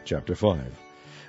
Chapter 5.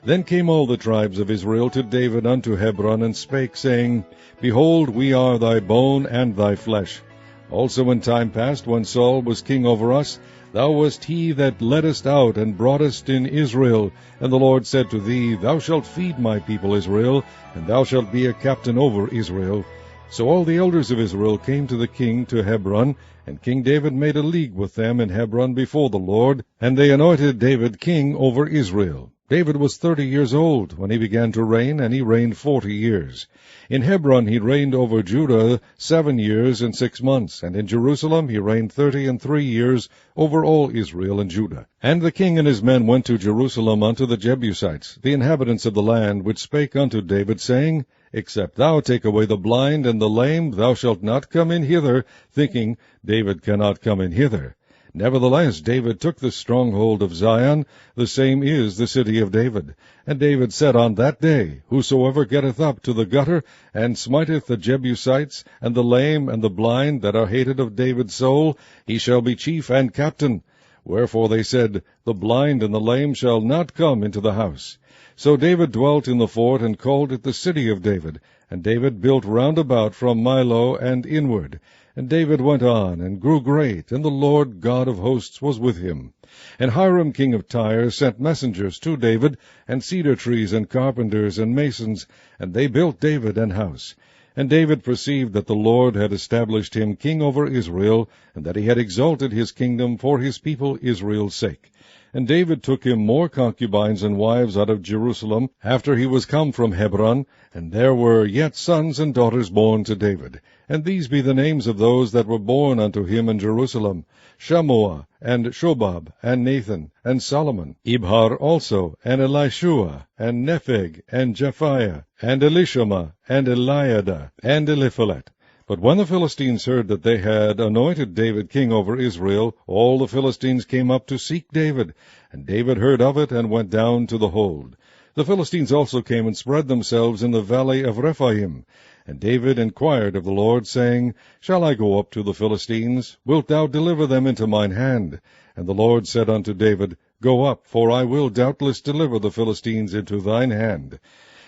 Then came all the tribes of Israel to David unto Hebron, and spake, saying, Behold, we are thy bone and thy flesh. Also in time past, when Saul was king over us, thou wast he that leddest out and broughtest in Israel. And the Lord said to thee, Thou shalt feed my people Israel, and thou shalt be a captain over Israel. So all the elders of Israel came to the king to Hebron, and King David made a league with them in Hebron before the Lord, and they anointed David king over Israel. David was 30 years old when he began to reign, and he reigned 40 years. In Hebron he reigned over Judah 7 years and 6 months, and in Jerusalem he reigned 33 years over all Israel and Judah. And the king and his men went to Jerusalem unto the Jebusites, the inhabitants of the land, which spake unto David, saying, Except thou take away the blind and the lame, thou shalt not come in hither, thinking, David cannot come in hither. Nevertheless, David took the stronghold of Zion, the same is the city of David. And David said on that day, Whosoever getteth up to the gutter, and smiteth the Jebusites, and the lame and the blind that are hated of David's soul, he shall be chief and captain. Wherefore they said, The blind and the lame shall not come into the house. So David dwelt in the fort, and called it the city of David. And David built round about from Millo and inward. And David went on, and grew great, and the Lord God of hosts was with him. And Hiram king of Tyre sent messengers to David, and cedar trees, and carpenters, and masons, and they built David an house. And David perceived that the Lord had established him king over Israel, and that he had exalted his kingdom for his people Israel's sake. And David took him more concubines and wives out of Jerusalem, after he was come from Hebron, and there were yet sons and daughters born to David. And these be the names of those that were born unto him in Jerusalem, Shammua, and Shobab, and Nathan, and Solomon, Ibhar also, and Elishua, and Nepheg, and Japhiah, and Elishama, and Eliada, and Eliphalet. But when the Philistines heard that they had anointed David king over Israel, all the Philistines came up to seek David. And David heard of it, and went down to the hold. The Philistines also came and spread themselves in the valley of Rephaim. And David inquired of the Lord, saying, Shall I go up to the Philistines? Wilt thou deliver them into mine hand? And the Lord said unto David, Go up, for I will doubtless deliver the Philistines into thine hand.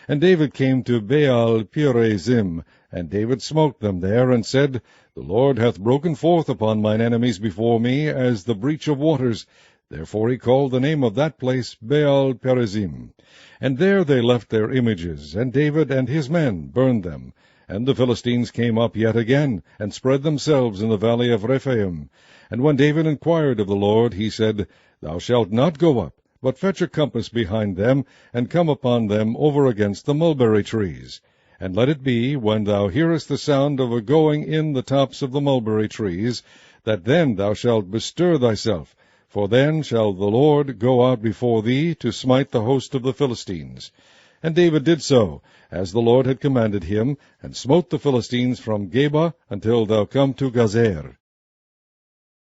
And David came to Baal Perazim, and David smote them there, and said, The Lord hath broken forth upon mine enemies before me, as the breach of waters. Therefore he called the name of that place Baal Perazim. And there they left their images, and David and his men burned them. And the Philistines came up yet again, and spread themselves in the valley of Rephaim. And when David inquired of the Lord, he said, Thou shalt not go up, but fetch a compass behind them, and come upon them over against the mulberry trees. And let it be, when thou hearest the sound of a going in the tops of the mulberry trees, that then thou shalt bestir thyself, for then shall the Lord go out before thee to smite the host of the Philistines. And David did so, as the Lord had commanded him, and smote the Philistines from Geba until thou come to Gazer.